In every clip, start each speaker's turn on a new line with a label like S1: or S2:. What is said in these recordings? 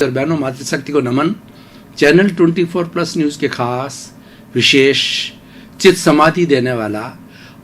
S1: और बहनों, मातृशक्ति को नमन। चैनल 24+ न्यूज़ के खास विशेष चित समाधि देने वाला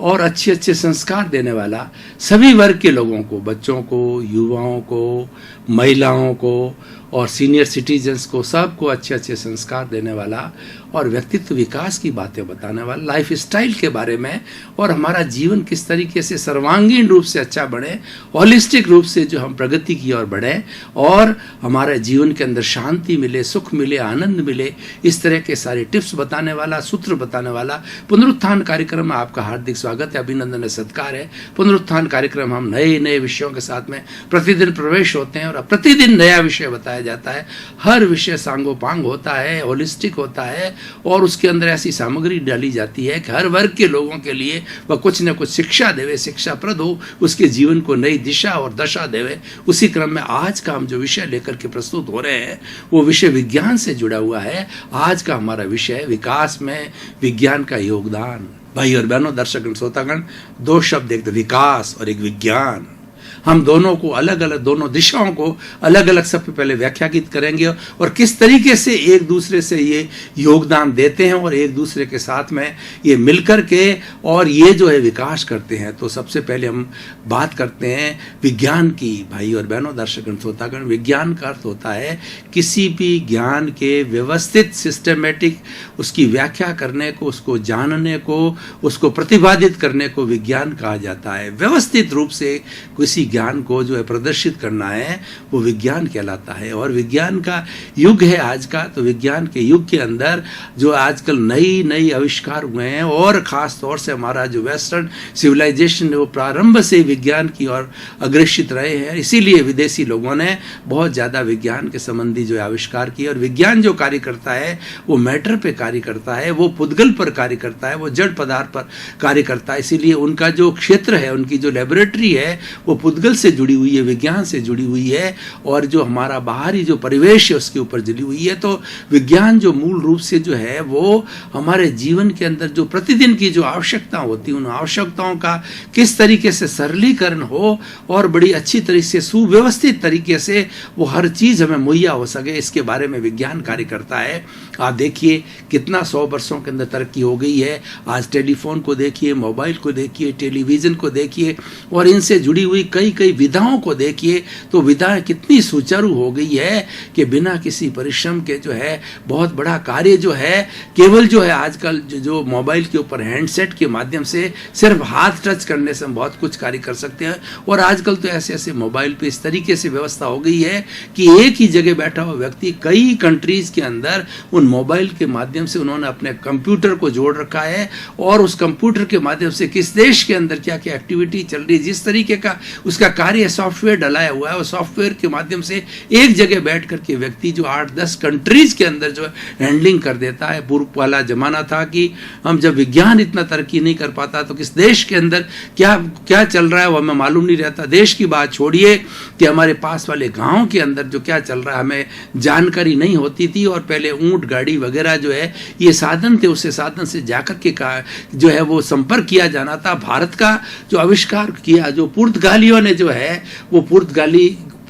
S1: और अच्छे अच्छे संस्कार देने वाला सभी वर्ग के लोगों को, बच्चों को, युवाओं को, महिलाओं को और सीनियर सिटीजन्स को, सबको अच्छे अच्छे संस्कार देने वाला और व्यक्तित्व विकास की बातें बताने वाला, लाइफ स्टाइल के बारे में और हमारा जीवन किस तरीके से सर्वांगीण रूप से अच्छा बढ़े, होलिस्टिक रूप से जो हम प्रगति की ओर बढ़े और हमारे जीवन के अंदर शांति मिले, सुख मिले, आनंद मिले, इस तरह के सारे टिप्स बताने वाला, सूत्र बताने वाला पुनरुत्थान कार्यक्रम में आपका हार्दिक स्वागत है, अभिनंदन है, सत्कार है। पुनरुत्थान कार्यक्रम हम नए नए विषयों के साथ में प्रतिदिन प्रवेश होते हैं और प्रतिदिन नया विषय बताया जाता है। हर विषय सांगोपांग होता है, होलिस्टिक होता है और उसके अंदर ऐसी सामग्री डाली जाती है कि हर वर्ग के लोगों के लिए वह कुछ न कुछ शिक्षा देवे, शिक्षाप्रद हो, उसके जीवन को नई दिशा और दशा देवे। उसी क्रम में आज का हम जो विषय लेकर के प्रस्तुत हो रहे हैं वो विषय विज्ञान से जुड़ा हुआ है। आज का हमारा विषय विकास में विज्ञान का योगदान। भाई और बहनों, दर्शक श्रोतागण, दो शब्द, एक विकास और एक विज्ञान, हम दोनों को अलग अलग, दोनों दिशाओं को अलग अलग सबसे पहले व्याख्यायित करेंगे और किस तरीके से एक दूसरे से ये योगदान देते हैं और एक दूसरे के साथ में ये मिलकर के और ये जो है विकास करते हैं। तो सबसे पहले हम बात करते हैं विज्ञान की। भाई और बहनों, दर्शक श्रोतागण, विज्ञान का अर्थ होता है किसी भी ज्ञान के व्यवस्थित, सिस्टमेटिक उसकी व्याख्या करने को, उसको जानने को, उसको प्रतिपादित करने को विज्ञान कहा जाता है। व्यवस्थित रूप से किसी ज्ञान को जो है प्रदर्शित करना है वो विज्ञान कहलाता है। और विज्ञान का युग है आज का। तो विज्ञान के युग के अंदर जो आजकल नई नई आविष्कार हुए हैं और ख़ास तौर से हमारा जो वेस्टर्न सिविलाइजेशन है वो प्रारंभ से विज्ञान की ओर अग्रसित रहे हैं। इसीलिए विदेशी लोगों ने बहुत ज़्यादा विज्ञान के संबंधी जो आविष्कार किए। और विज्ञान जो कार्य करता है वो मैटर पे कार्य करता है, वो पुद्गल पर कार्य करता है, वो जड़ पदार्थ पर कार्य करता है। इसीलिए उनका जो क्षेत्र है, उनकी जो लेबोरेटरी है वो पुद्गल से जुड़ी हुई है, विज्ञान से जुड़ी हुई है और जो हमारा बाहरी जो परिवेश है उसके ऊपर जुड़ी हुई है। तो विज्ञान जो मूल रूप से जो है वो हमारे जीवन के अंदर जो प्रतिदिन की जो आवश्यकता होती है उन आवश्यकताओं का किस तरीके से सरलीकरण हो और बड़ी अच्छी तरीके से सुव्यवस्थित तरीके से वो हर चीज़ हमें मुहैया हो सके, इसके बारे में विज्ञान कार्य करता है। आप देखिए कितना 100 वर्षों के अंदर तरक्की हो गई है। आज टेलीफोन को देखिए, मोबाइल को देखिए, टेलीविज़न को देखिए और इनसे जुड़ी हुई कई विधाओं को देखिए तो विधाएं कितनी सुचारू हो गई है कि बिना किसी परिश्रम के जो है बहुत बड़ा कार्य जो है केवल जो है आजकल जो मोबाइल के ऊपर हैंडसेट के माध्यम से सिर्फ हाथ टच करने से हम बहुत कुछ कार्य कर सकते हैं। और आजकल तो ऐसे ऐसे मोबाइल पे इस तरीके से व्यवस्था हो गई है कि एक ही जगह बैठा हुआ व्यक्ति कई कंट्रीज के अंदर उन मोबाइल के माध्यम से उन्होंने अपने कंप्यूटर को जोड़ रखा है और उस कंप्यूटर के माध्यम से किस देश के अंदर क्या क्या एक्टिविटी चल रही है, जिस तरीके का उसका कार्य सॉफ्टवेयर डलाया हुआ है, और सॉफ्टवेयर के माध्यम से एक जगह बैठ करके व्यक्ति जो 8-10 कंट्रीज के अंदर जो हैंडलिंग कर देता है। पूर्व वाला जमाना था कि हम जब विज्ञान इतना तरक्की नहीं कर पाता तो किस देश के अंदर क्या क्या चल रहा है वो हमें मालूम नहीं रहता। देश की बात छोड़िए कि हमारे पास वाले गाँव के अंदर जो क्या चल रहा है हमें जानकारी नहीं होती थी। और पहले ऊँट गाड़ी वगैरह जो है ये साधन थे, उससे साधन से जाकर के जो है वो संपर्क किया जाना था। भारत का जो आविष्कार किया जो पुर्तगालियों ने जो है वो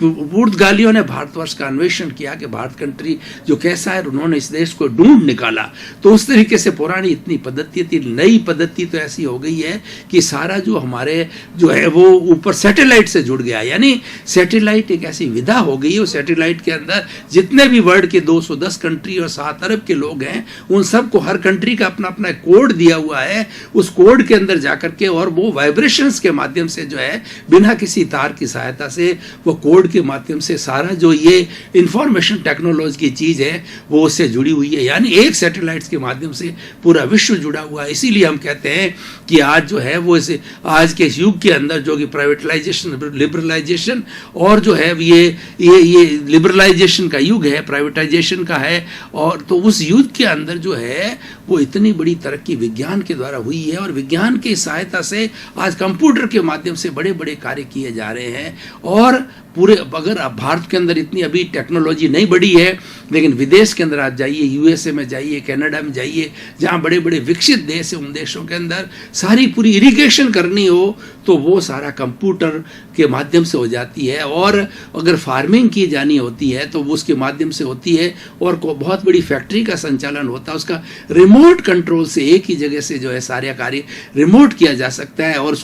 S1: पुर्तगालियों ने भारतवर्ष का अन्वेषण किया कि भारत कंट्री जो कैसा है, उन्होंने इस देश को ढूंढ निकाला। तो उस तरीके से पुरानी इतनी पद्धति थी, नई पद्धति तो ऐसी हो गई है कि सारा जो हमारे जो है वो ऊपर सैटेलाइट से जुड़ गया। यानी सैटेलाइट एक ऐसी विधा हो गई है, उस सैटेलाइट के अंदर जितने भी वर्ल्ड के 210 कंट्री और 7 अरब के लोग हैं उन सबको हर कंट्री का अपना अपना कोड दिया हुआ है। उस कोड के अंदर जाकर के और वो वाइब्रेशंस के माध्यम से जो है बिना किसी तार की सहायता से वो कोड के माध्यम से सारा जो ये इंफॉर्मेशन टेक्नोलॉजी की चीज है वो उससे जुड़ी हुई है। यानी एक सैटेलाइट्स के माध्यम से पूरा विश्व जुड़ा हुआ है। इसीलिए हम कहते हैं कि आज जो है वो इसे आज के युग के अंदर जो कि प्राइवेटाइजेशन, लिबरलाइजेशन और जो है ये लिबरलाइजेशन का युग है, प्राइवेटाइजेशन का है। और तो उस युग के अंदर जो है वो इतनी बड़ी तरक्की विज्ञान के द्वारा हुई है और विज्ञान की सहायता से आज कंप्यूटर के माध्यम से बड़े बड़े कार्य किए जा रहे हैं। और पूरे अगर भारत के अंदर इतनी अभी टेक्नोलॉजी नहीं बढ़ी है, लेकिन विदेश के अंदर आप जाइए, यूएसए में जाइए, कनाडा में जाइए, जहाँ बड़े बड़े विकसित देश है, उन देशों के अंदर सारी पूरी इरिगेशन करनी हो तो वो सारा कंप्यूटर के माध्यम से हो जाती है, और अगर फार्मिंग की जानी होती है तो वो उसके माध्यम से होती है, और बहुत बड़ी फैक्ट्री का संचालन होता है, उसका रिमोट कंट्रोल से एक ही जगह से जो है सारे कार्य रिमोट किया जा सकता है, और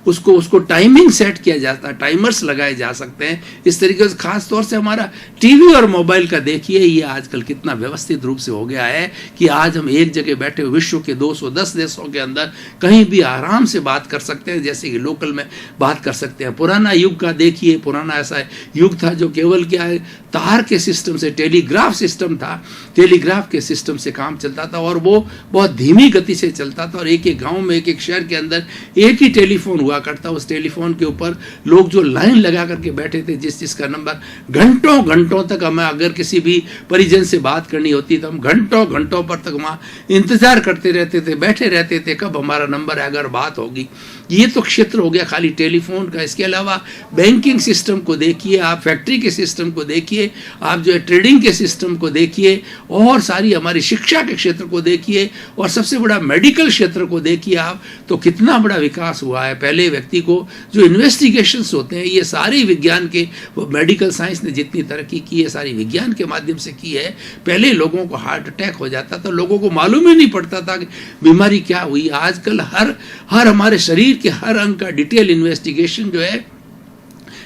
S1: उसको टाइमिंग सेट किया जाता है, टाइमर्स लगाए जा सकते हैं। इस तरीके से खास तौर से हमारा टीवी और मोबाइल का देखिए, ये आजकल कितना व्यवस्थित रूप से हो गया है कि आज हम एक जगह बैठे विश्व के 210 देशों के अंदर कहीं भी आराम से बात कर सकते हैं, जैसे कि लोकल में बात कर सकते हैं। पुराना युग का देखिए, पुराना ऐसा युग था जो केवल क्या है तार के सिस्टम से, टेलीग्राफ सिस्टम था, टेलीग्राफ के सिस्टम से काम चलता था, और वो बहुत धीमी गति से चलता था, और एक एक गांव में, एक एक शहर के अंदर एक ही टेलीफोन हुआ करता। उस टेलीफोन के ऊपर लोग जो लाइन लगा करके बैठे थे, जिसका नंबर घंटों घंटों तक, हमें अगर किसी भी परिजन से बात करनी होती तो हम घंटों घंटों पर तक वहाँ इंतजार करते रहते थे, बैठे रहते थे कब हमारा नंबर अगर बात होगी। ये तो क्षेत्र हो गया खाली टेलीफोन का। इसके अलावा बैंकिंग सिस्टम को देखिए आप, फैक्ट्री के सिस्टम को देखिए आप, जो है ट्रेडिंग के सिस्टम को देखिए, और सारी हमारी शिक्षा के क्षेत्र को देखिए, और सबसे बड़ा मेडिकल क्षेत्र को देखिए आप, तो कितना बड़ा विकास हुआ है। पहले व्यक्ति को जो इन्वेस्टिगेशंस होते हैं, ये सारी विज्ञान के, मेडिकल साइंस ने जितनी तरक्की की है सारी विज्ञान के माध्यम से की है। पहले लोगों को हार्ट अटैक हो जाता था, लोगों को मालूम ही नहीं पड़ता था कि बीमारी क्या हुई। आजकल हर हमारे शरीर के हर अंग का डिटेल इन्वेस्टिगेशन जो है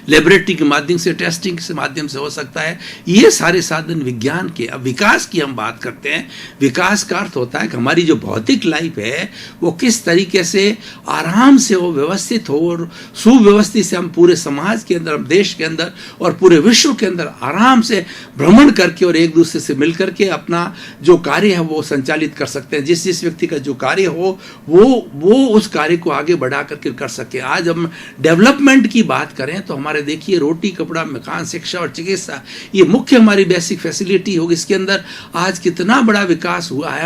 S1: लेबोरेटरी के माध्यम से, टेस्टिंग के माध्यम से हो सकता है। ये सारे साधन विज्ञान के। अब विकास की हम बात करते हैं, विकास का अर्थ होता है कि हमारी जो भौतिक लाइफ है वो किस तरीके से आराम से हो, व्यवस्थित हो, और सुव्यवस्थित से हम पूरे समाज के अंदर, हम देश के अंदर और पूरे विश्व के अंदर आराम से भ्रमण करके और एक दूसरे से मिल करके अपना जो कार्य है वो संचालित कर सकते हैं। जिस व्यक्ति का जो कार्य हो वो उस कार्य को आगे बढ़ा करके कर सके। आज हम डेवलपमेंट की बात करें तो हमारे देखिए रोटी, कपड़ा, मकान, शिक्षा और चिकित्सा, ये मुख्य हमारी बेसिक फैसिलिटी होगी। इसके अंदर आज कितना बड़ा विकास हुआ है।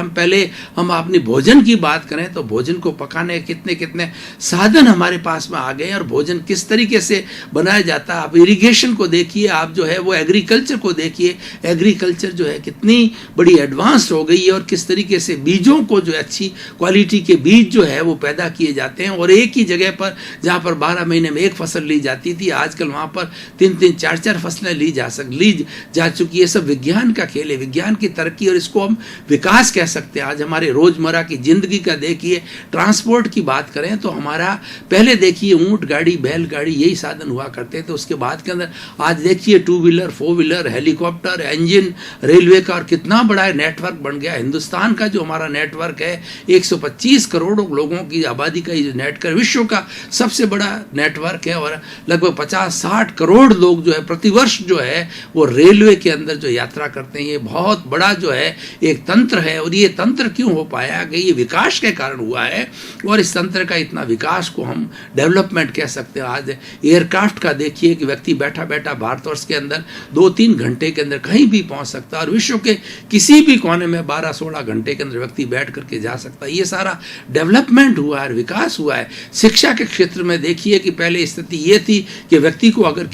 S1: हम अपनी भोजन की बात करें तो भोजन को पकाने कितने साधन हमारे पास में आ गए, और भोजन किस तरीके से बनाया जाता है। आप इरिगेशन को देखिए, आप जो है वो एग्रीकल्चर को देखिए, एग्रीकल्चर जो है कितनी बड़ी एडवांस हो गई है, और किस तरीके से बीजों को जो अच्छी क्वालिटी के बीज जो है वो पैदा किए जाते हैं, और एक ही जगह पर जहाँ पर 12 महीने में एक फसल ली जाती थी, आज वहां पर 3-3, 4-4 फसलें ली जा चुकी है। सब विज्ञान का खेल है, विज्ञान की तरक्की, और इसको हम विकास कह सकते हैं। आज हमारे रोजमर्रा की जिंदगी का देखिए, ट्रांसपोर्ट की बात करें तो हमारा पहले देखिए ऊंट गाड़ी, बैलगाड़ी, यही साधन हुआ करते थे। उसके बाद के अंदर आज देखिए 2 wheeler, 4 wheeler, helicopter, engine, railway का, और कितना बड़ा नेटवर्क बन गया। हिंदुस्तान का जो हमारा नेटवर्क है, 125 करोड़ लोगों की आबादी का ये नेटवर्क विश्व का सबसे बड़ा नेटवर्क है, और लगभग 50-60 करोड़ लोग जो है प्रतिवर्ष जो है वो रेलवे के अंदर जो यात्रा करते हैं। ये बहुत बड़ा जो है एक तंत्र है, और ये तंत्र क्यों हो पाया कि ये विकास के कारण हुआ है, और इस तंत्र का इतना विकास को हम डेवलपमेंट कह सकते हैं। आज एयरक्राफ्ट का देखिए कि व्यक्ति बैठा बैठा भारतवर्ष के अंदर 2-3 घंटे के अंदर कहीं भी पहुंच सकता है, और विश्व के किसी भी कोने में 12-16 घंटे के अंदर व्यक्ति बैठ करके जा सकता है। ये सारा डेवलपमेंट हुआ है, विकास हुआ है। शिक्षा के क्षेत्र में देखिए कि पहले स्थिति ये थी कि व्यक्ति को अगर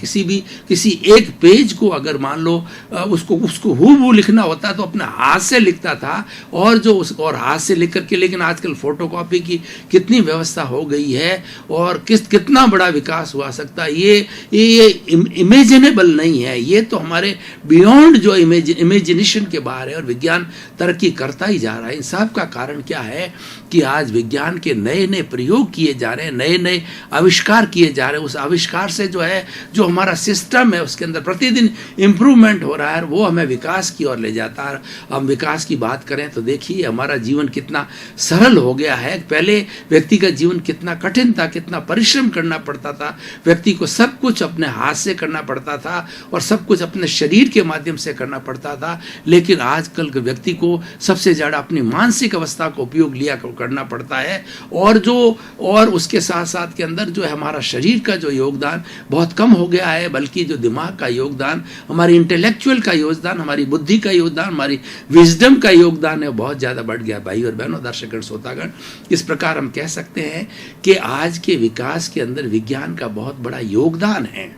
S1: किसी एक पेज को अगर मान लो उसको हूबहू लिखना होता तो अपने हाथ से लिखता था, और हाथ से लिख करके, लेकिन आजकल फोटोकॉपी की कितनी व्यवस्था हो गई है, और कितना बड़ा विकास हुआ सकता है। ये इमेजिनेबल नहीं है, ये तो हमारे बियॉन्ड जो इमेजिनेशन के बाहर है, और विज्ञान तरक्की करता ही जा रहा है। इन सब का कारण क्या है कि आज विज्ञान के नए प्रयोग किए जा रहे हैं, नए आविष्कार किए जा रहे हैं। उस आविष्कार से जो हमारा सिस्टम है उसके अंदर प्रतिदिन इम्प्रूवमेंट हो रहा है, वो हमें विकास की ओर ले जाता है। हम विकास की बात करें तो देखिए हमारा जीवन कितना सरल हो गया है। पहले व्यक्ति का जीवन कितना कठिन था, कितना परिश्रम करना पड़ता था, व्यक्ति को सब कुछ अपने हाथ से करना पड़ता था, और सब कुछ अपने शरीर के माध्यम से करना पड़ता था। लेकिन आजकल के व्यक्ति को सबसे ज़्यादा अपनी मानसिक अवस्था को उपयोग लिया करना पड़ता है, और उसके साथ साथ के अंदर जो है हमारा शरीर का जो योगदान बहुत कम हो गया है, बल्कि जो दिमाग का योगदान, हमारी इंटेलेक्चुअल का योगदान, हमारी बुद्धि का योगदान, हमारी विजडम का योगदान है, बहुत ज़्यादा बढ़ गया। भाई और बहनों, दर्शकगण, श्रोतागण, इस प्रकार हम कह सकते हैं कि आज के विकास के अंदर विज्ञान का बहुत बड़ा योगदान है।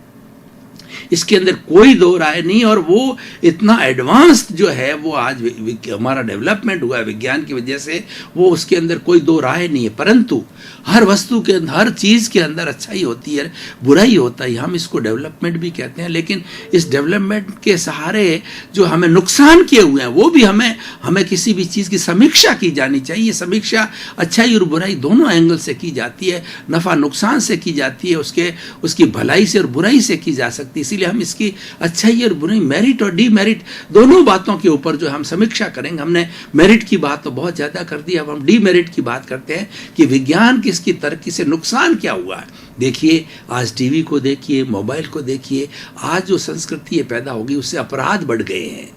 S1: इसके अंदर कोई दो राय नहीं। और वो इतना एडवांस्ड जो है वो आज हमारा डेवलपमेंट हुआ है विज्ञान की वजह से, वो उसके अंदर कोई दो राय नहीं है। परंतु हर वस्तु के अंदर, हर चीज के अंदर अच्छाई होती है, बुराई होता है, हम इसको डेवलपमेंट भी कहते हैं। लेकिन इस डेवलपमेंट के सहारे जो हमें नुकसान किए हुए हैं वो भी हमें किसी भी चीज की समीक्षा की जानी चाहिए। समीक्षा अच्छाई और बुराई दोनों एंगल से की जाती है, नफा नुकसान से की जाती है, उसकी भलाई से और बुराई से की जा सकती है। इसीलिए हम इसकी अच्छाई और बुराई, मेरिट और डीमेरिट दोनों बातों के ऊपर जो हम समीक्षा करेंगे। हमने मेरिट की बात तो बहुत ज्यादा कर दी, अब हम डीमेरिट की बात करते हैं कि विज्ञान की इसकी तरक्की से नुकसान क्या हुआ है। देखिए आज टीवी को देखिए, मोबाइल को देखिए, आज जो संस्कृति ये पैदा होगी उससे अपराध बढ़ गए हैं।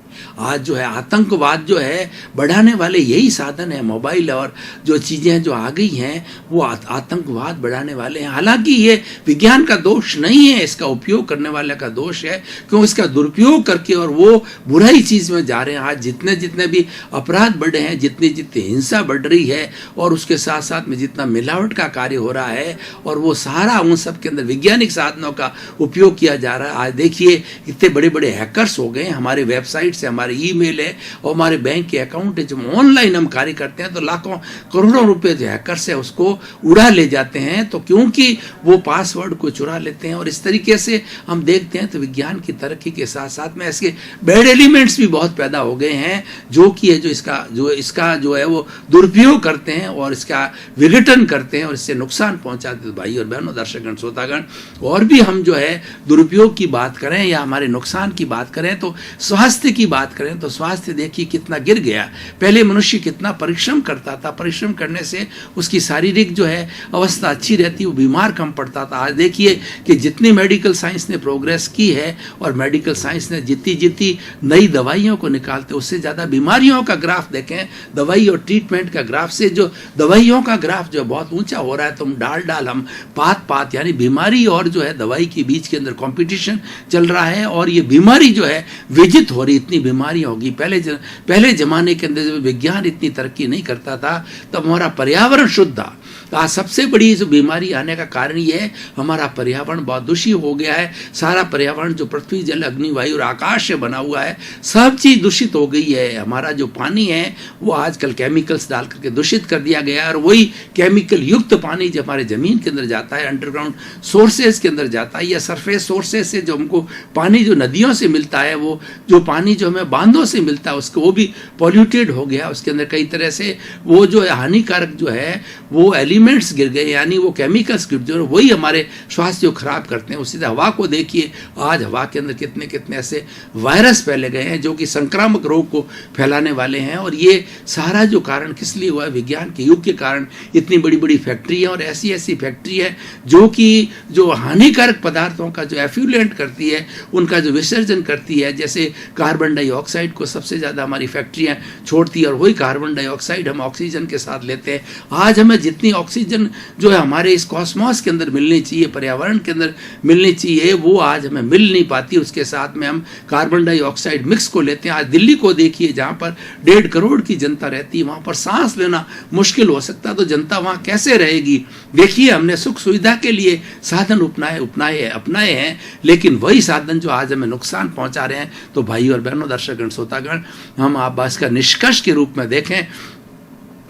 S1: आज जो है आतंकवाद जो है बढ़ाने वाले यही साधन है, मोबाइल और जो चीजें जो आ गई हैं वो आतंकवाद बढ़ाने वाले हैं। हालांकि ये विज्ञान का दोष नहीं है, इसका उपयोग करने वाले का दोष है, क्यों इसका दुरुपयोग करके और वो बुराई चीज में जा रहे हैं। आज जितने जितने भी अपराध बढ़े हैं, जितनी जितनी हिंसा बढ़ रही है और उसके साथ साथ में जितना मिलावट का कार्य हो रहा है और वो सारा उन सब के अंदर वैज्ञानिक साधनों का उपयोग किया जा रहा है। आज देखिए इतने बड़े बड़े हैकर्स हो गए, हमारे वेबसाइट से, हमारे ईमेल है और हमारे बैंक के अकाउंट है, जब ऑनलाइन हम कार्य करते हैं तो लाखों करोड़ों रुपए जो हैकर्स है उसको उड़ा ले जाते हैं, तो क्योंकि वो पासवर्ड को चुरा लेते हैं। और इस तरीके से हम देखते हैं तो विज्ञान की तरक्की के साथ साथ में इसके बैड एलिमेंट्स भी बहुत पैदा हो गए हैं, जो कि है जो इसका जो है वो दुरुपयोग करते हैं और इसका विघटन करते हैं और इससे नुकसान पहुंचाते हैं। भाई और बहनों, दर्शकगण, श्रोतागण, और भी हम जो है दुरुपयोग की बात करें या हमारे नुकसान की बात करें तो स्वास्थ्य की बात करें तो स्वास्थ्य देखिए कितना गिर गया। पहले मनुष्य कितना परिश्रम करता था, परिश्रम करने से उसकी शारीरिक जो है अवस्था अच्छी रहती, वो बीमार कम पड़ता था। आज देखिए कि जितनी मेडिकल साइंस ने प्रोग्रेस की है और मेडिकल साइंस ने जितनी नई दवाइयों को निकालते उससे ज्यादा बीमारियों का ग्राफ देखें, दवाई और ट्रीटमेंट का ग्राफ से जो दवाइयों का ग्राफ जो बहुत ऊंचा हो रहा है, तुम डाल हम पात यानी बीमारी और जो है दवाई के बीच के अंदर कंपटीशन चल रहा है और ये बीमारी जो है विजित हो रही, इतनी बीमारी होगी। पहले जमाने के अंदर जब विज्ञान इतनी तरक्की नहीं करता था तब हमारा पर्यावरण शुद्ध था। आज सबसे बड़ी जो बीमारी आने का कारण ये है हमारा पर्यावरण बहुत दूषित हो गया है। सारा पर्यावरण जो पृथ्वी, जल, अग्नि, वायु और आकाश से बना हुआ है सब चीज दूषित हो गई है। हमारा जो पानी है वो आजकल केमिकल्स डाल करके दूषित कर दिया गया है और वही केमिकल युक्त पानी जब हमारे जमीन के अंदर जाता है, अंडरग्राउंड सोर्सेज के अंदर जाता है या सरफेस सोर्सेज से जो हमको पानी जो नदियों से मिलता है, वो जो पानी जो हमें बांधों से मिलता है उसको वो भी पॉल्यूटेड हो गया। उसके अंदर कई तरह से वो जो हानिकारक जो है वो एलिमेंट्स गिर गए, यानी वो केमिकल्स गिर गए, वही हमारे स्वास्थ्य को खराब करते हैं। उसी तरह हवा को देखिए, आज हवा के अंदर कितने कितने ऐसे वायरस फैले गए हैं जो कि संक्रामक रोग को फैलाने वाले हैं। और ये सारा जो कारण किस लिए हुआ है, विज्ञान के युग के कारण। इतनी बड़ी बड़ी फैक्ट्री है और ऐसी ऐसी फैक्ट्री है जो कि जो हानिकारक पदार्थों का जो एफ्यूलेंट करती है, उनका जो विसर्जन करती है, जैसे कार्बन डाइऑक्साइड को सबसे ज्यादा हमारी फैक्ट्रियां छोड़ती है और वही कार्बन डाइऑक्साइड हम ऑक्सीजन के साथ लेते हैं। आज हमें जितनी ऑक्सीजन जो है हमारे इस कॉस्मॉस के अंदर मिलनी चाहिए, पर्यावरण के अंदर मिलनी चाहिए, वो आज हमें मिल नहीं पाती। उसके साथ में हम कार्बन डाइऑक्साइड मिक्स को लेते हैं। आज दिल्ली को देखिए जहां पर 1.5 करोड़ की जनता रहती है, वहां पर सांस लेना मुश्किल हो सकता है, तो जनता वहां कैसे रहेगी। देखिए हमने सुख सुविधा के लिए साधन अपनाए हैं, लेकिन वही साधन जो आज हमें नुकसान पहुंचा रहे हैं। तो भाई और बहनों, दर्शकगण, श्रोतागण, हम आप इसका निष्कर्ष के रूप में देखें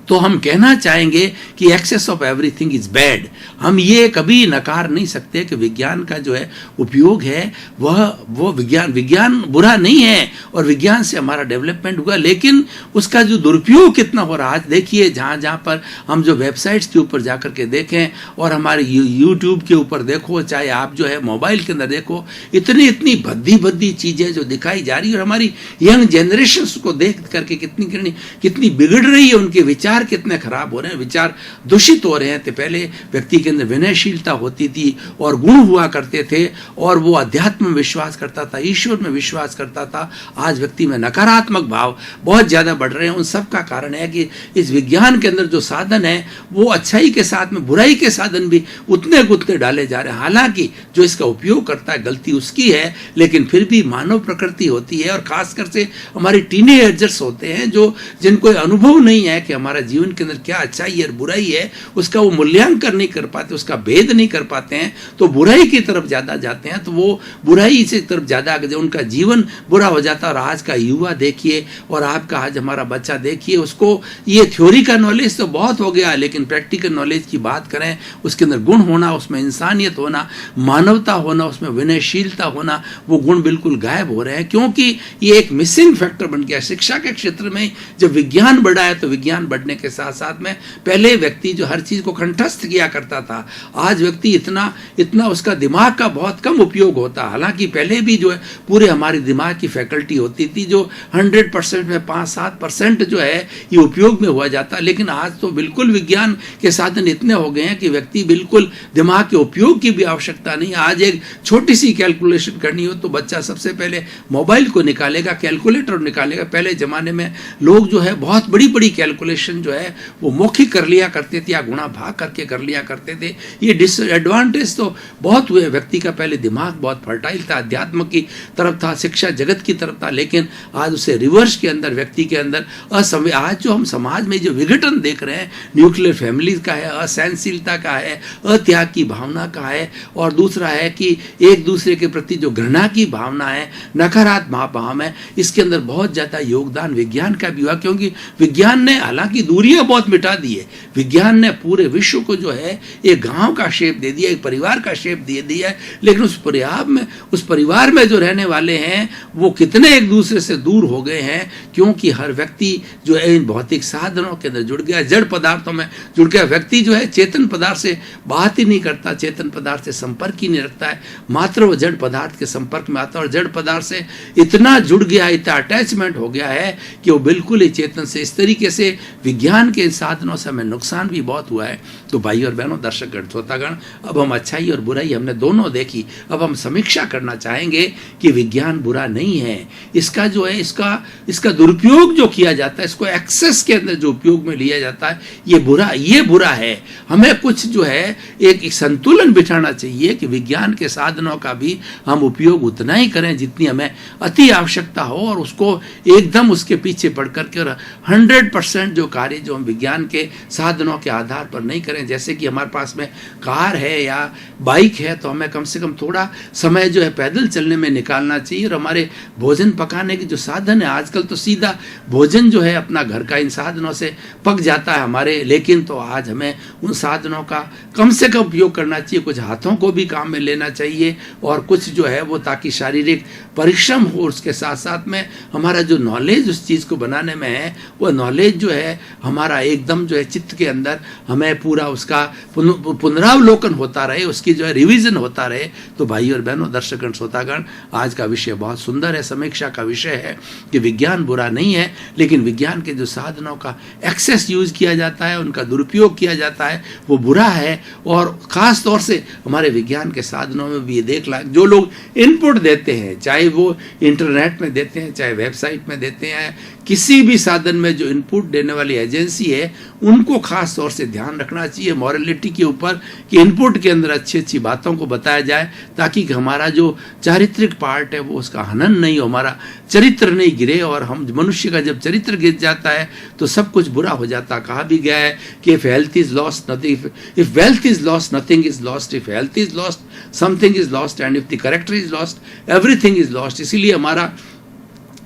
S1: तो हम कहना चाहेंगे कि excess of everything is bad. हम ये कभी नकार नहीं सकते कि विज्ञान का जो है उपयोग है वह विज्ञान बुरा नहीं है और विज्ञान से हमारा डेवलपमेंट हुआ, लेकिन उसका जो दुरुपयोग कितना हो रहा है। आज देखिए जहां पर हम जो वेबसाइट्स के ऊपर जाकर के देखें और हमारे यूट्यूब के ऊपर देखो, चाहे आप जो है मोबाइल के अंदर देखो, इतनी भद्दी चीजें जो दिखाई जा रही है और हमारी यंग जनरेशन को देख करके कितनी बिगड़ रही है, उनके विचार कितने खराब हो रहे हैं, विचार दूषित हो रहे हैं। तो पहले व्यक्ति के अंदर विनयशीलता होती थी और गुण हुआ करते थे और वो अध्यात्म में विश्वास करता था, ईश्वर में विश्वास करता था। आज व्यक्ति में नकारात्मक भाव बहुत ज्यादा बढ़ रहे हैं। उन सब का कारण है कि इस विज्ञान के अंदर जो साधन है वो अच्छाई के साथ में बुराई के साधन भी उतने डाले जा रहे हैं। हालांकि जो इसका उपयोग करता है गलती उसकी है, लेकिन फिर भी मानव प्रकृति होती है और खासकर से हमारे टीनेजर्स होते हैं जो जिनको अनुभव नहीं है कि हमारा जीवन के अंदर क्या अच्छाई और बुराई है उसका वो मूल्यांकन नहीं कर पाते, उसका भेद नहीं कर पाते हैं, तो बुराई की तरफ ज़्यादा जाते हैं, तो वो बुराई से तरफ ज़्यादा आगे उनका जीवन बुरा हो जाता है। और आज का युवा देखिए और आपका आज हमारा बच्चा देखिए, उसको ये थ्योरी का नॉलेज तो बहुत हो गया, लेकिन प्रैक्टिकल नॉलेज की बात करें, उसके अंदर गुण होना, उसमें इंसानियत होना, मानवता होना, उसमें विनयशीलता होना, वो गुण बिल्कुल गायब हो रहे हैं, क्योंकि ये एक मिसिंग फैक्टर बन गया। शिक्षा के क्षेत्र में जब विज्ञान बढ़ा है तो विज्ञान बढ़ने के साथ साथ में पहले व्यक्ति जो हर चीज को कंठस्थ किया करता था, आज व्यक्ति इतना उसका दिमाग का बहुत कम उपयोग होता। हालांकि पहले भी जो है पूरे हमारे दिमाग की फैकल्टी होती थी जो 100% में 5-7% जो है ये उपयोग में हुआ जाता, लेकिन आज तो बिल्कुल विज्ञान के साधन इतने हो गए हैं कि व्यक्ति बिल्कुल दिमाग के उपयोग की भी आवश्यकता नहीं। आज एक छोटी सी कैलकुलेशन करनी हो तो बच्चा सबसे पहले मोबाइल को निकालेगा, कैलकुलेटर निकालेगा। पहले जमाने में लोग जो है बहुत बड़ी बड़ी कैलकुलेशन जो है वो मौखिक कर लिया करते थे या गुणा भाग करके कर लिया करते थे। ये डिसएडवांटेज तो बहुत हुए। व्यक्ति का पहले दिमाग बहुत फर्टाइल था, अध्यात्म की तरफ था, शिक्षा जगत की तरफ था, लेकिन आज उसे रिवर्स के अंदर व्यक्ति के अंदर आज जो हम समाज में जो विघटन देख रहे हैं, न्यूक्लियर फैमिली का है, असहनशीलता का है, अत्याग की भावना का है, और दूसरा है कि एक दूसरे के प्रति जो घृणा की भावना है, नकारात्मक भाव है, इसके अंदर बहुत ज़्यादा योगदान विज्ञान का भी हुआ, क्योंकि विज्ञान ने हालांकि दूरियां बहुत मिटा दी है। विज्ञान ने पूरे विश्व को जो है एक गांव का शेप दे दिया, एक परिवार का शेप दे दिया है, लेकिन उस परिवार में जो रहने वाले हैं वो कितने एक दूसरे से दूर हो गए हैं, क्योंकि हर व्यक्ति जो है इन भौतिक साधनों के अंदर जुड़ गया, जड़ पदार्थों में जुड़ गया। व्यक्ति जो है चेतन पदार्थ से बात ही नहीं करता, चेतन पदार्थ से संपर्क ही नहीं रखता है, मात्र वो जड़ पदार्थ के संपर्क में आता है, और जड़ पदार्थ से इतना जुड़ गया, इतना अटैचमेंट हो गया है कि वो बिल्कुल ही चेतन से, इस तरीके से विज्ञान के साधनों से हमें नुकसान भी बहुत हुआ है। तो भाई और बहनों, दर्शकगण, श्रोतागण, अब हम अच्छाई और बुराई हमने दोनों देखी, अब हम समीक्षा करना चाहेंगे कि विज्ञान बुरा नहीं है। इसका जो है इसका दुरुपयोग जो किया जाता है, इसको एक्सेस के अंदर जो उपयोग में लिया जाता है, ये बुरा है। हमें कुछ जो है एक संतुलन बिठाना चाहिए कि विज्ञान के साधनों का भी हम उपयोग उतना ही करें जितनी हमें अति आवश्यकता हो, और उसको एकदम उसके पीछे पड़ करके 100% जो कार्य जो हम विज्ञान के साधनों के आधार पर नहीं करें। जैसे कि हमारे पास में कार है या बाइक है तो हमें कम से कम थोड़ा समय जो है पैदल चलने में निकालना चाहिए, और हमारे भोजन पकाने के जो साधन है, आजकल तो सीधा भोजन जो है अपना घर का इन साधनों से पक जाता है हमारे, लेकिन तो आज हमें उन साधनों का कम से कम उपयोग करना चाहिए, कुछ हाथों को भी काम में लेना चाहिए, और कुछ जो है वो ताकि शारीरिक परिश्रम हो, उसके साथ साथ में हमारा जो नॉलेज उस चीज़ को बनाने में है, वो नॉलेज जो है हमारा एकदम जो है चित्त के अंदर हमें पूरा उसका पुनरावलोकन होता रहे, उसकी जो है रिवीजन होता रहे। तो भाई और बहनों, दर्शकगण, श्रोतागण, आज का विषय बहुत सुंदर है, समीक्षा का विषय है कि विज्ञान बुरा नहीं है, लेकिन विज्ञान के जो साधनों का एक्सेस यूज किया जाता है, उनका दुरुपयोग किया जाता है, वो बुरा है। और ख़ास तौर से हमारे विज्ञान के साधनों में भी ये देख ला, जो लोग इनपुट देते हैं, चाहे वो इंटरनेट में देते हैं, चाहे वेबसाइट में देते हैं, किसी भी साधन में जो इनपुट देने वाली एजेंसी है, उनको खास तौर से ध्यान रखना चाहिए मॉरलिटी के ऊपर, कि इनपुट के अंदर अच्छी अच्छी बातों को बताया जाए, ताकि हमारा जो चारित्रिक पार्ट है वो उसका हनन नहीं हो, हमारा चरित्र नहीं गिरे। और हम मनुष्य का जब चरित्र गिर जाता है तो सब कुछ बुरा हो जाता। कहा भी गया है कि if health is lost nothing, if wealth is lost nothing is lost, if health is lost something is lost, and if the character is lost everything is lost. इसीलिए हमारा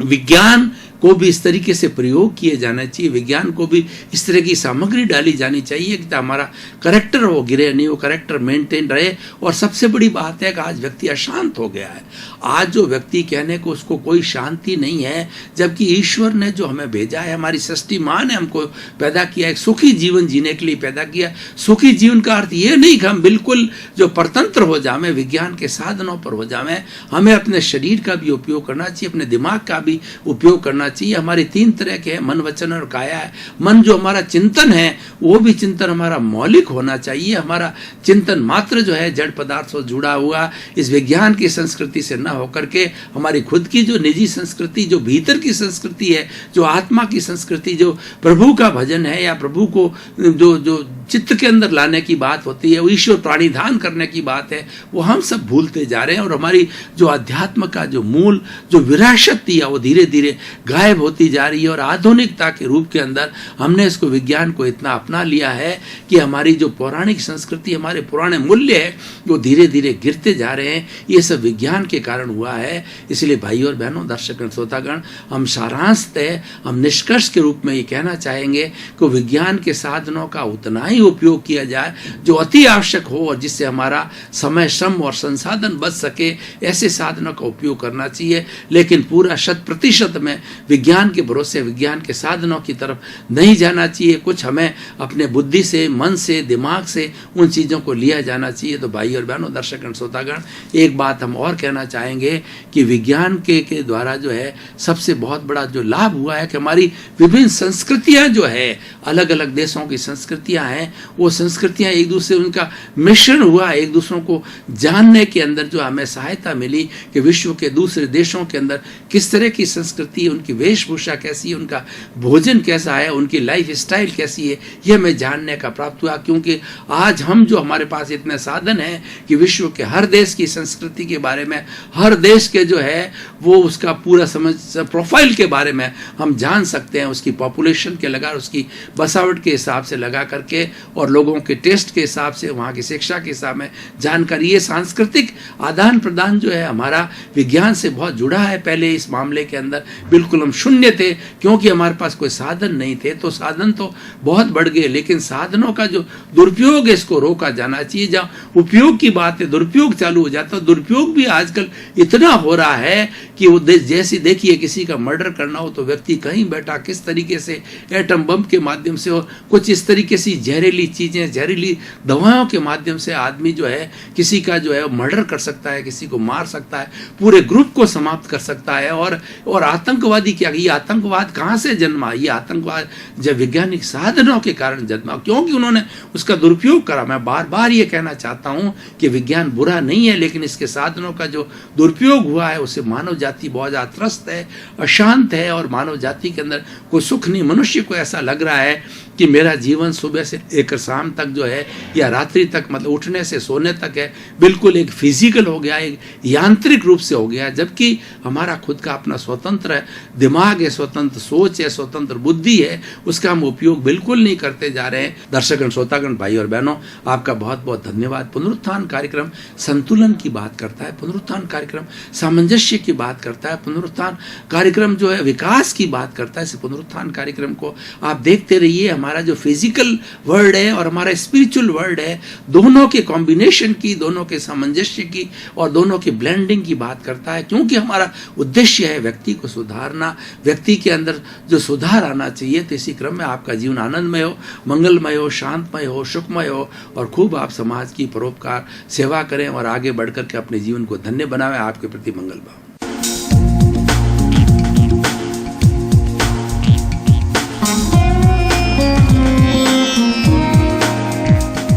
S1: विज्ञान को भी इस तरीके से प्रयोग किए जाना चाहिए, विज्ञान को भी इस तरह की सामग्री डाली जानी चाहिए कि हमारा करेक्टर वो गिरे नहीं, वो करेक्टर मेंटेन रहे। और सबसे बड़ी बात है कि आज व्यक्ति अशांत हो गया है। आज जो व्यक्ति कहने को उसको कोई शांति नहीं है, जबकि ईश्वर ने जो हमें भेजा है, हमारी सृष्टि माँ ने हमको पैदा किया, एक सुखी जीवन जीने के लिए पैदा किया। सुखी जीवन का अर्थ ये नहीं कि हम बिल्कुल जो परतंत्र हो जाएं, विज्ञान के साधनों पर हो जाएं। हमें अपने शरीर का भी उपयोग करना चाहिए, अपने दिमाग का भी उपयोग करना चाहिए। हमारे 3 तरह के हैं, मन, वचन और काया है। मन जो हमारा चिंतन है, वो भी चिंतन हमारा मौलिक होना चाहिए। हमारा चिंतन मात्र जो है जड़ पदार्थ से जुड़ा हुआ, इस विज्ञान की संस्कृति से न होकर के हमारी खुद की जो निजी संस्कृति, जो भीतर की संस्कृति है, जो आत्मा की संस्कृति, जो प्रभु का भजन है या प्रभु को जो चित्त के अंदर लाने की बात होती है, वो ईश्वर प्राणिधान करने की बात है, वो हम सब भूलते जा रहे हैं। और हमारी जो अध्यात्म का जो मूल जो विरासत थी वो धीरे धीरे गायब होती जा रही है। और आधुनिकता के रूप के अंदर हमने इसको, विज्ञान को इतना अपना लिया है कि हमारी जो पौराणिक संस्कृति, हमारे पुराने मूल्य है, वो धीरे धीरे गिरते जा रहे हैं। ये सब विज्ञान के कारण हुआ है। इसलिए भाई और बहनों, दर्शकगण, श्रोतागण, हम सारांशतः हम निष्कर्ष के रूप में ये कहना चाहेंगे कि विज्ञान के साधनों का उतना ही उपयोग किया जाए जो अति आवश्यक हो और जिससे हमारा समय, श्रम और संसाधन बच सके, ऐसे साधनों का उपयोग करना चाहिए। लेकिन पूरा 100% में विज्ञान के भरोसे, विज्ञान के साधनों की तरफ नहीं जाना चाहिए। कुछ हमें अपने बुद्धि से, मन से, दिमाग से उन चीज़ों को लिया जाना चाहिए। तो भाई और बहनों, दर्शकगण, श्रोतागण, एक बात हम और कहना चाहेंगे कि विज्ञान के द्वारा जो है सबसे बहुत बड़ा जो लाभ हुआ है कि हमारी विभिन्न संस्कृतियां जो है, अलग अलग देशों की संस्कृतियां हैं, वो संस्कृतियां एक दूसरे, उनका मिश्रण हुआ, एक दूसरों को जानने के अंदर जो हमें सहायता मिली कि विश्व के दूसरे देशों के अंदर किस तरह की संस्कृति है, उनकी वेशभूषा कैसी है, उनका भोजन कैसा है, उनकी लाइफ स्टाइल कैसी है, ये हमें जानने का प्राप्त हुआ। क्योंकि आज हम जो, हमारे पास इतने साधन हैं कि विश्व के हर देश की संस्कृति के बारे में, हर देश के जो है वो उसका पूरा समझ, प्रोफाइल के बारे में हम जान सकते हैं, उसकी पॉपुलेशन के लगा, उसकी बसावट के हिसाब से लगा करके, और लोगों के टेस्ट के हिसाब से, वहाँ की शिक्षा के हिसाब में जानकारी। ये सांस्कृतिक आदान प्रदान जो है हमारा विज्ञान से बहुत जुड़ा है। पहले इस मामले के अंदर बिल्कुल हम शून्य थे, क्योंकि हमारे पास कोई साधन नहीं थे। तो साधन तो बहुत बढ़ गए, लेकिन साधनों का जो दुरुपयोग है, इसको रोका जाना चाहिए। जहाँ उपयोग की बात है, दुरुपयोग चालू हो जाता है। दुरुपयोग भी आजकल इतना हो रहा है कि वो जैसे देखिए, किसी का मर्डर करना हो तो व्यक्ति कहीं बैठा किस तरीके से एटम बम के माध्यम से और कुछ इस तरीके से जहरीली चीजें, जहरीली दवाओं के माध्यम से आदमी जो है किसी का जो है मर्डर कर सकता है, किसी को मार सकता है, पूरे ग्रुप को समाप्त कर सकता है। और आतंकवादी क्या, ये आतंकवाद कहाँ से जन्मा? ये आतंकवाद जब वैज्ञानिक साधनों के कारण जन्मा, क्योंकि उन्होंने उसका दुरुपयोग करा। मैं बार बार ये कहना चाहता हूँ कि विज्ञान बुरा नहीं है, लेकिन इसके साधनों का जो दुरुपयोग हुआ है उससे मानव जाति बहुत ज़्यादा त्रस्त है, अशांत है, और मानव जाति के अंदर कोई सुख नहीं। मनुष्य को ऐसा लग रहा है कि मेरा जीवन सुबह से लेकर शाम तक जो है, या रात्रि तक, मतलब उठने से सोने तक है, बिल्कुल एक फिजिकल हो गया, एक यांत्रिक रूप से हो गया। जबकि हमारा खुद का अपना स्वतंत्र दिमाग है, स्वतंत्र सोच है, स्वतंत्र बुद्धि है, उसका हम उपयोग बिल्कुल नहीं करते जा रहे हैं। दर्शकगण, श्रोतागण, भाई और बहनों, आपका बहुत बहुत धन्यवाद। पुनरुत्थान कार्यक्रम संतुलन की बात करता है, पुनरुत्थान कार्यक्रम सामंजस्य की बात करता है, पुनरुत्थान कार्यक्रम जो है विकास की बात करता है। इस पुनरुत्थान कार्यक्रम को आप देखते रहिए। हमारा जो फिजिकल वर्ल्ड है और हमारा स्पिरिचुअल वर्ल्ड है, दोनों के कॉम्बिनेशन की, दोनों के सामंजस्य की और दोनों की ब्लेंडिंग की बात करता है। क्योंकि हमारा उद्देश्य है व्यक्ति को सुधारना, व्यक्ति के अंदर जो सुधार आना चाहिए। तो इसी क्रम में आपका जीवन आनंदमय हो, मंगलमय हो, शांतमय हो, सुखमय हो, और खूब आप समाज की परोपकार सेवा करें और आगे बढ़कर के अपने जीवन को धन्य बनाएं। आपके प्रति मंगल भाव।